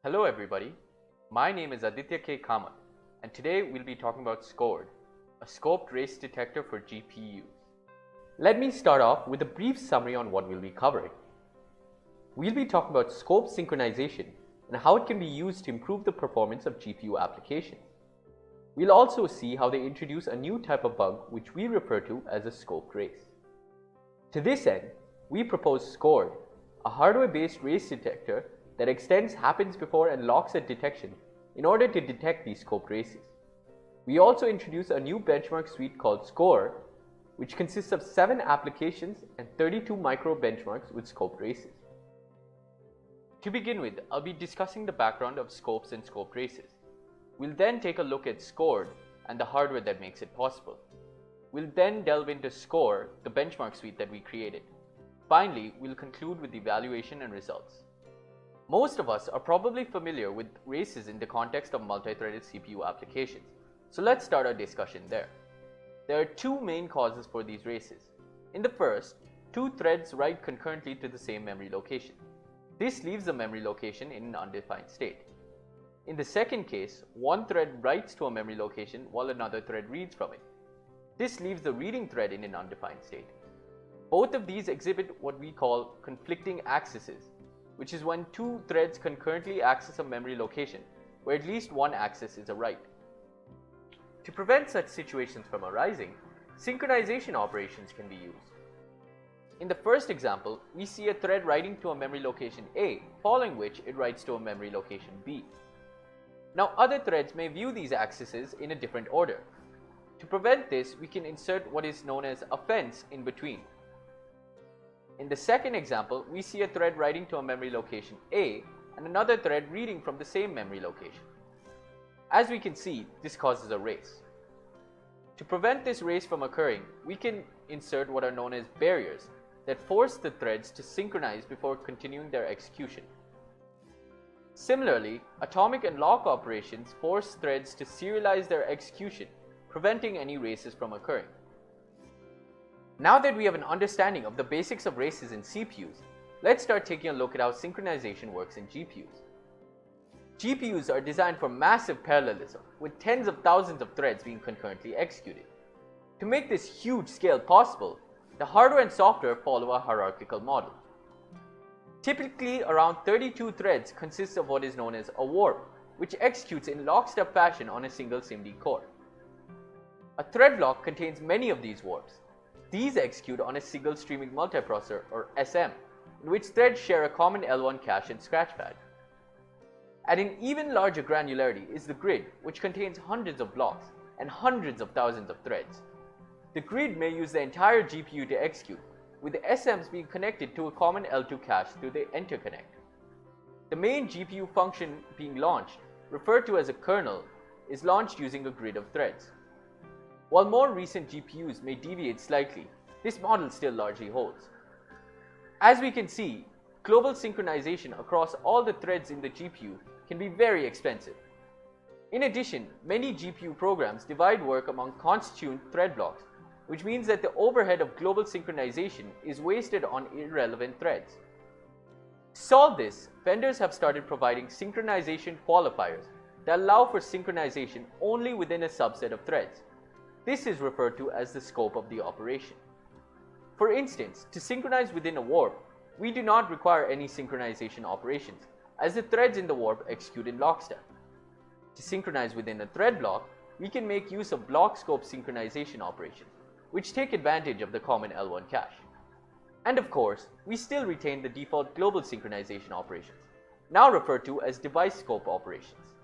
Hello everybody, my name is Aditya K. Kamath, and today we'll be talking about ScoRD, a scoped race detector for GPUs. Let me start off with a brief summary on what we'll be covering. We'll be talking about scope synchronization and how it can be used to improve the performance of GPU applications. We'll also see how they introduce a new type of bug which we refer to as a scoped race. To this end, we propose ScoRD, a hardware-based race detector that extends happens before and locks at detection in order to detect these scoped races. We also introduce a new benchmark suite called ScoRD, which consists of 7 applications and 32 micro benchmarks with scoped races. To begin with, I'll be discussing the background of scopes and scoped races. We'll then take a look at ScoRD and the hardware that makes it possible. We'll then delve into ScoRD, the benchmark suite that we created. Finally, we'll conclude with the evaluation and results. Most of us are probably familiar with races in the context of multi-threaded CPU applications, so let's start our discussion there. There are 2 main causes for these races. In the first, 2 threads write concurrently to the same memory location. This leaves the memory location in an undefined state. In the second case, one thread writes to a memory location while another thread reads from it. This leaves the reading thread in an undefined state. Both of these exhibit what we call conflicting accesses, which is when 2 threads concurrently access a memory location where at least one access is a write. To prevent such situations from arising, synchronization operations can be used. In the first example, we see a thread writing to a memory location A, following which it writes to a memory location B. Now other threads may view these accesses in a different order. To prevent this, we can insert what is known as a fence in between. In the second example, we see a thread writing to a memory location A and another thread reading from the same memory location. As we can see, this causes a race. To prevent this race from occurring, we can insert what are known as barriers that force the threads to synchronize before continuing their execution. Similarly, atomic and lock operations force threads to serialize their execution, preventing any races from occurring. Now that we have an understanding of the basics of races in CPUs, let's start taking a look at how synchronization works in GPUs. GPUs are designed for massive parallelism, with tens of thousands of threads being concurrently executed. To make this huge scale possible, the hardware and software follow a hierarchical model. Typically, around 32 threads consist of what is known as a warp, which executes in lockstep fashion on a single SIMD core. A thread block contains many of these warps. These execute on a single streaming multiprocessor, or SM, in which threads share a common L1 cache and scratchpad. At an even larger granularity is the grid, which contains hundreds of blocks and hundreds of thousands of threads. The grid may use the entire GPU to execute, with the SMs being connected to a common L2 cache through the interconnect. The main GPU function being launched, referred to as a kernel, is launched using a grid of threads. While more recent GPUs may deviate slightly, this model still largely holds. As we can see, global synchronization across all the threads in the GPU can be very expensive. In addition, many GPU programs divide work among constituent thread blocks, which means that the overhead of global synchronization is wasted on irrelevant threads. To solve this, vendors have started providing synchronization qualifiers that allow for synchronization only within a subset of threads. This is referred to as the scope of the operation. For instance, to synchronize within a warp, we do not require any synchronization operations, as the threads in the warp execute in lockstep. To synchronize within a thread block, we can make use of block scope synchronization operations, which take advantage of the common L1 cache. And of course, we still retain the default global synchronization operations, now referred to as device scope operations.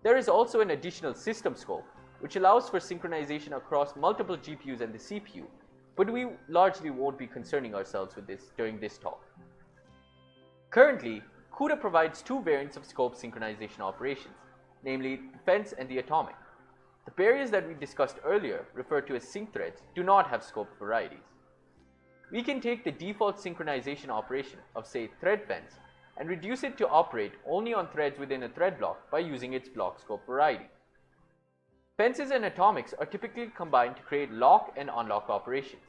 There is also an additional system scope, which allows for synchronization across multiple GPUs and the CPU, but we largely won't be concerning ourselves with this during this talk. Currently, CUDA provides 2 variants of scope synchronization operations, namely the fence and the atomic. The barriers that we discussed earlier, referred to as sync threads, do not have scope varieties. We can take the default synchronization operation of, say, thread fence and reduce it to operate only on threads within a thread block by using its block scope variety. Fences and atomics are typically combined to create lock and unlock operations.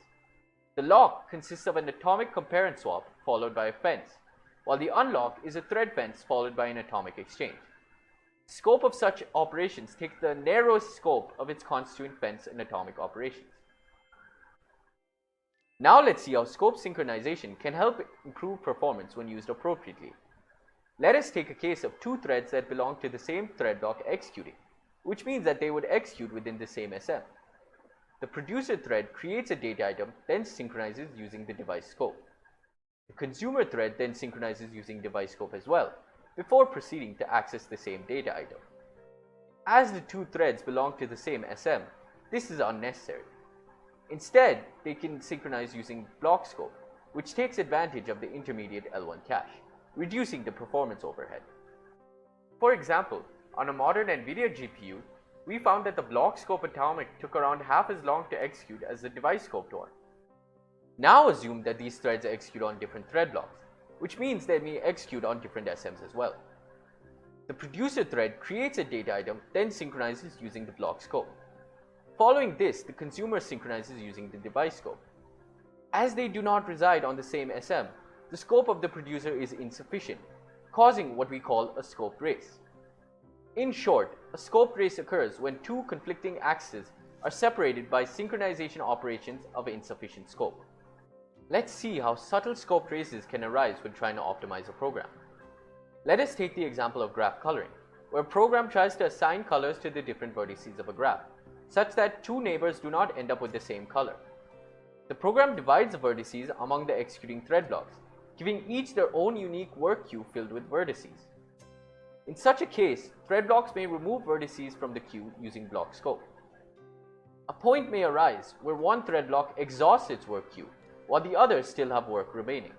The lock consists of an atomic compare and swap followed by a fence, while the unlock is a thread fence followed by an atomic exchange. Scope of such operations takes the narrowest scope of its constituent fence and atomic operations. Now let's see how scope synchronization can help improve performance when used appropriately. Let us take a case of two threads that belong to the same thread block executing, which means that they would execute within the same SM. The producer thread creates a data item, then synchronizes using the device scope. The consumer thread then synchronizes using device scope as well, before proceeding to access the same data item. As the two threads belong to the same SM, this is unnecessary. Instead, they can synchronize using block scope, which takes advantage of the intermediate L1 cache, reducing the performance overhead. For example, on a modern NVIDIA GPU, we found that the block scope atomic took around half as long to execute as the device scoped one. Now assume that these threads execute on different thread blocks, which means they may execute on different SMs as well. The producer thread creates a data item, then synchronizes using the block scope. Following this, the consumer synchronizes using the device scope. As they do not reside on the same SM, the scope of the producer is insufficient, causing what we call a scope race. In short, a scope race occurs when two conflicting axes are separated by synchronization operations of insufficient scope. Let's see how subtle scope races can arise when trying to optimize a program. Let us take the example of graph coloring, where a program tries to assign colors to the different vertices of a graph, such that two neighbors do not end up with the same color. The program divides the vertices among the executing thread blocks, giving each their own unique work queue filled with vertices. In such a case, thread blocks may remove vertices from the queue using block scope. A point may arise where one thread block exhausts its work queue, while the others still have work remaining.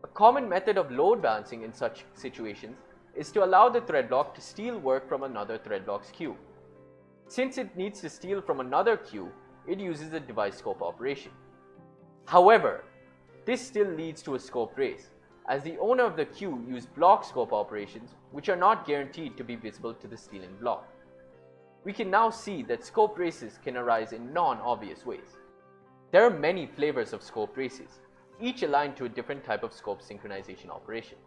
A common method of load balancing in such situations is to allow the thread block to steal work from another thread block's queue. Since it needs to steal from another queue, it uses a device scope operation. However, this still leads to a scope race, as the owner of the queue used block scope operations which are not guaranteed to be visible to the stealing block. We can now see that scope races can arise in non-obvious ways. There are many flavors of scope races, each aligned to a different type of scope synchronization operation.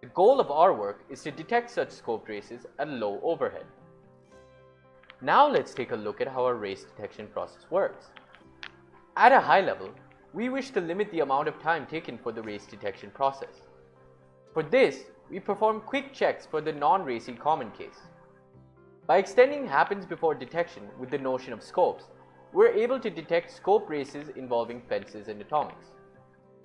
The goal of our work is to detect such scope races at a low overhead. Now let's take a look at how our race detection process works. At a high level, we wish to limit the amount of time taken for the race detection process. For this, we perform quick checks for the non-racy common case. By extending happens before detection with the notion of scopes, we're able to detect scope races involving fences and atomics.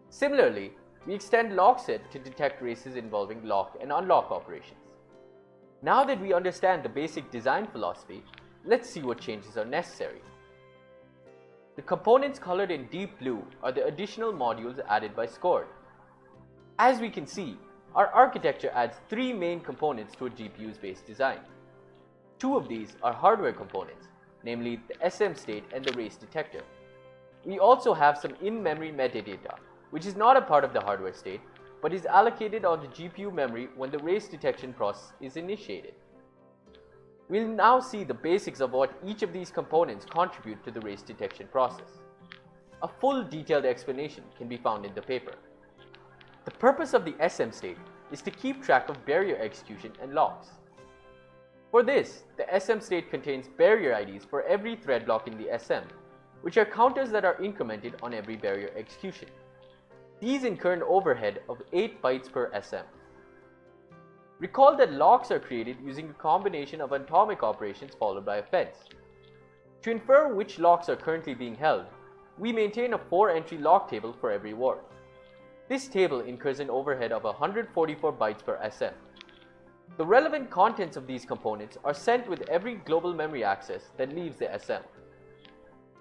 Similarly, we extend lockset to detect races involving lock and unlock operations. Now that we understand the basic design philosophy, let's see what changes are necessary. The components colored in deep blue are the additional modules added by ScoRD. As we can see, our architecture adds three main components to a GPU's base design. Two of these are hardware components, namely the SM state and the race detector. We also have some in-memory metadata, which is not a part of the hardware state, but is allocated on the GPU memory when the race detection process is initiated. We'll now see the basics of what each of these components contribute to the race detection process. A full detailed explanation can be found in the paper. The purpose of the SM state is to keep track of barrier execution and locks. For this, the SM state contains barrier IDs for every thread block in the SM, which are counters that are incremented on every barrier execution. These incur an overhead of 8 bytes per SM. Recall that locks are created using a combination of atomic operations followed by a fence. To infer which locks are currently being held, we maintain a 4-entry lock table for every word. This table incurs an overhead of 144 bytes per SM. The relevant contents of these components are sent with every global memory access that leaves the SM.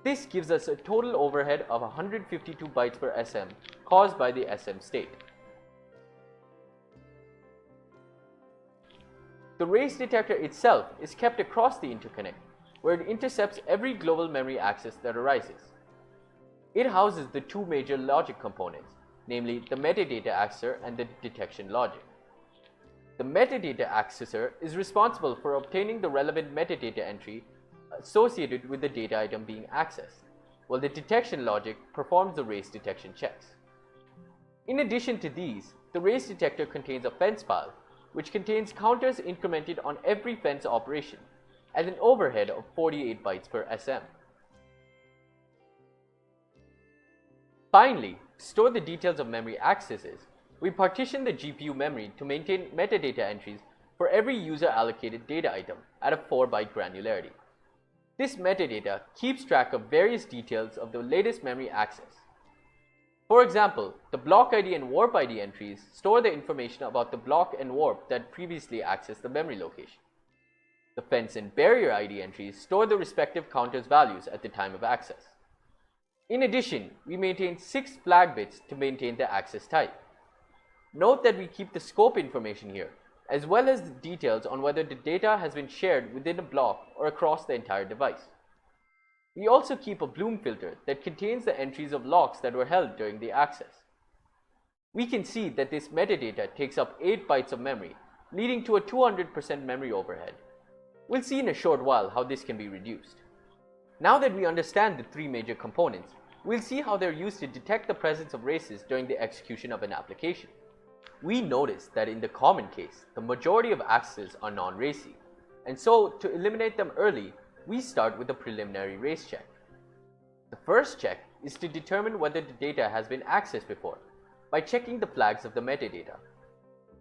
This gives us a total overhead of 152 bytes per SM caused by the SM state. The race detector itself is kept across the interconnect, where it intercepts every global memory access that arises. It houses the two major logic components, namely the metadata accessor and the detection logic. The metadata accessor is responsible for obtaining the relevant metadata entry associated with the data item being accessed, while the detection logic performs the race detection checks. In addition to these, the race detector contains a fence file, which contains counters incremented on every fence operation at an overhead of 48 bytes per SM. Finally, to store the details of memory accesses, we partition the GPU memory to maintain metadata entries for every user-allocated data item at a 4-byte granularity. This metadata keeps track of various details of the latest memory access. For example, the block ID and warp ID entries store the information about the block and warp that previously accessed the memory location. The fence and barrier ID entries store the respective counters' values at the time of access. In addition, we maintain 6 flag bits to maintain the access type. Note that we keep the scope information here, as well as the details on whether the data has been shared within a block or across the entire device. We also keep a Bloom filter that contains the entries of locks that were held during the access. We can see that this metadata takes up 8 bytes of memory, leading to a 200% memory overhead. We'll see in a short while how this can be reduced. Now that we understand the 3 major components, we'll see how they're used to detect the presence of races during the execution of an application. We notice that in the common case, the majority of accesses are non-racy, and so to eliminate them early, we start with a preliminary race check. The first check is to determine whether the data has been accessed before, by checking the flags of the metadata.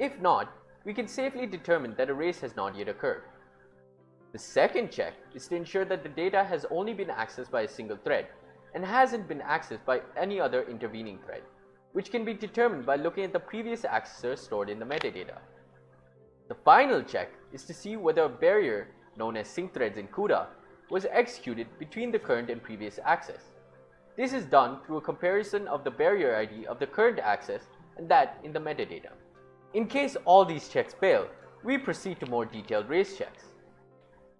If not, we can safely determine that a race has not yet occurred. The second check is to ensure that the data has only been accessed by a single thread, and hasn't been accessed by any other intervening thread, which can be determined by looking at the previous accessor stored in the metadata. The final check is to see whether a barrier, known as sync threads in CUDA, was executed between the current and previous access. This is done through a comparison of the barrier ID of the current access and that in the metadata. In case all these checks fail, we proceed to more detailed race checks.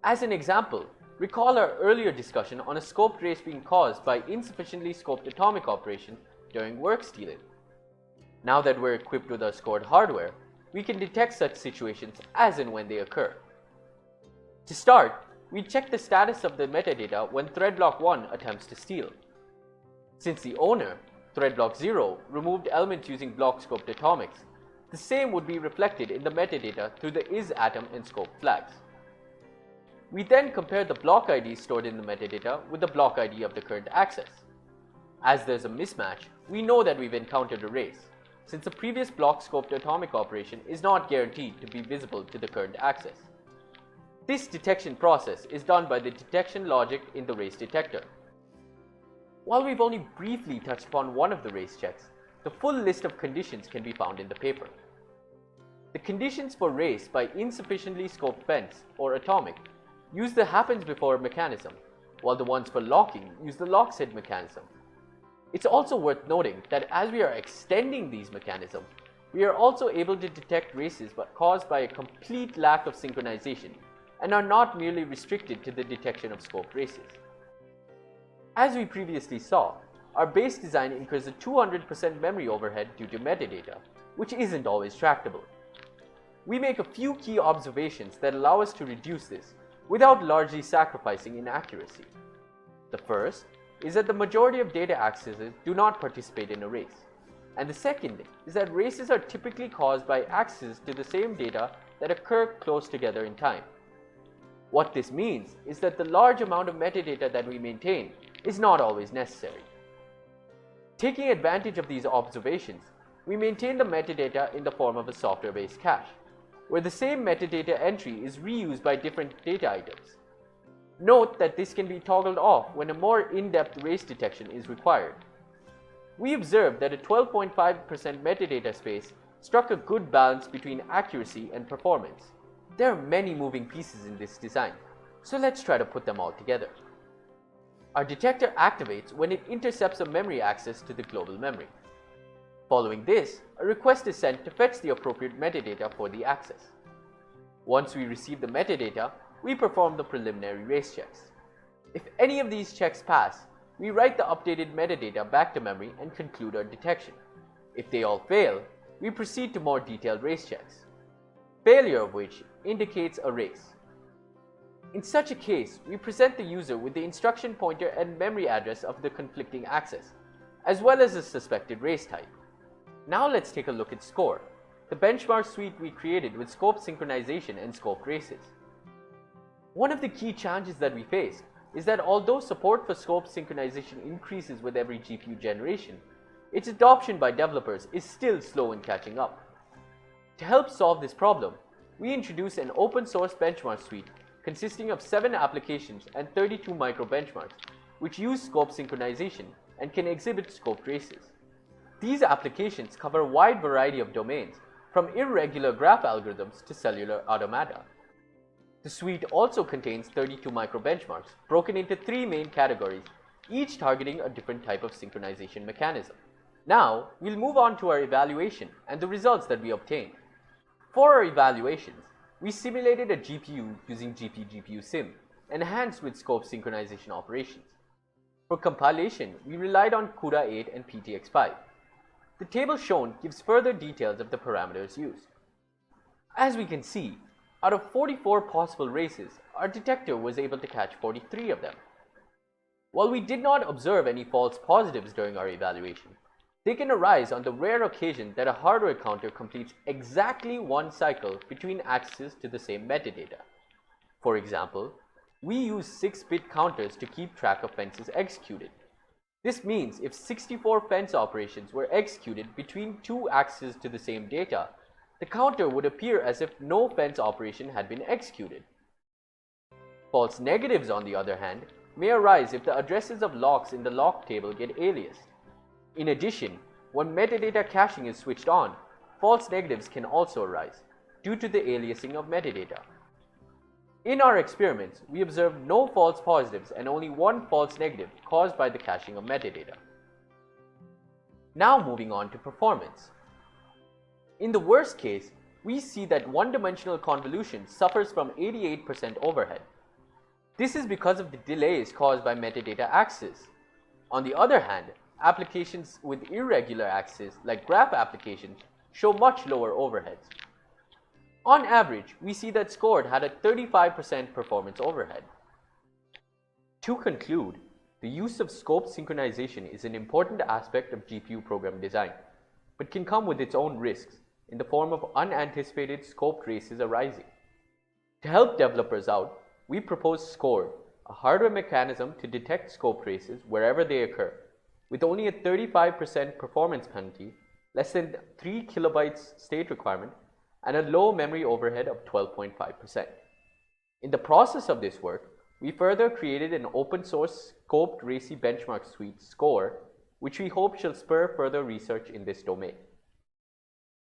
As an example, recall our earlier discussion on a scoped race being caused by insufficiently scoped atomic operations during work stealing. Now that we're equipped with our ScoRD hardware, we can detect such situations as and when they occur. To start, we check the status of the metadata when thread block 1 attempts to steal. Since the owner, thread block 0, removed elements using block scoped atomics, the same would be reflected in the metadata through the isAtom and scope flags. We then compare the block ID stored in the metadata with the block ID of the current access. As there's a mismatch, we know that we've encountered a race, since the previous block scoped atomic operation is not guaranteed to be visible to the current access. This detection process is done by the detection logic in the race detector. While we've only briefly touched upon one of the race checks, the full list of conditions can be found in the paper. The conditions for race by insufficiently scoped fence or atomic use the happens before mechanism, while the ones for locking use the locks head mechanism. It's also worth noting that as we are extending these mechanisms, we are also able to detect races caused by a complete lack of synchronization and are not merely restricted to the detection of scoped races. As we previously saw, our base design incurs a 200% memory overhead due to metadata, which isn't always tractable. We make a few key observations that allow us to reduce this without largely sacrificing in accuracy. The first is that the majority of data accesses do not participate in a race, and the second is that races are typically caused by access to the same data that occur close together in time. What this means is that the large amount of metadata that we maintain is not always necessary. Taking advantage of these observations, we maintain the metadata in the form of a software-based cache, where the same metadata entry is reused by different data items. Note that this can be toggled off when a more in-depth race detection is required. We observed that a 12.5% metadata space struck a good balance between accuracy and performance. There are many moving pieces in this design, so let's try to put them all together. Our detector activates when it intercepts a memory access to the global memory. Following this, a request is sent to fetch the appropriate metadata for the access. Once we receive the metadata, we perform the preliminary race checks. If any of these checks pass, we write the updated metadata back to memory and conclude our detection. If they all fail, we proceed to more detailed race checks, failure of which indicates a race. In such a case, we present the user with the instruction pointer and memory address of the conflicting access, as well as the suspected race type. Now let's take a look at ScoRD, the benchmark suite we created with scope synchronization and scoped races. One of the key challenges that we faced is that although support for scope synchronization increases with every GPU generation, its adoption by developers is still slow in catching up. To help solve this problem, we introduced an open source benchmark suite consisting of 7 applications and 32 micro benchmarks, which use scope synchronization and can exhibit scoped races. These applications cover a wide variety of domains, from irregular graph algorithms to cellular automata. The suite also contains 32 micro benchmarks broken into 3 main categories, each targeting a different type of synchronization mechanism. Now, we'll move on to our evaluation and the results that we obtained. For our evaluations, we simulated a GPU using GPGPU Sim, enhanced with scope synchronization operations. For compilation, we relied on CUDA 8 and PTX5. The table shown gives further details of the parameters used. As we can see, out of 44 possible races, our detector was able to catch 43 of them. While we did not observe any false positives during our evaluation, they can arise on the rare occasion that a hardware counter completes exactly one cycle between accesses to the same metadata. For example, we use 6-bit counters to keep track of fences executed. This means if 64 fence operations were executed between 2 accesses to the same data, the counter would appear as if no fence operation had been executed. False negatives, on the other hand, may arise if the addresses of locks in the lock table get aliased. In addition, when metadata caching is switched on, false negatives can also arise due to the aliasing of metadata. In our experiments, we observed no false positives and only one false negative caused by the caching of metadata. Now moving on to performance. In the worst case, we see that one-dimensional convolution suffers from 88% overhead. This is because of the delays caused by metadata access. On the other hand, applications with irregular access, like graph applications, show much lower overheads. On average, we see that ScoRD had a 35% performance overhead. To conclude, the use of scope synchronization is an important aspect of GPU program design, but can come with its own risks in the form of unanticipated scoped races arising. To help developers out, we propose ScoRD, a hardware mechanism to detect scoped races wherever they occur, with only a 35% performance penalty, less than 3 kilobytes state requirement, and a low memory overhead of 12.5%. In the process of this work, we further created an open source scoped RACI benchmark suite, ScoRD, which we hope shall spur further research in this domain.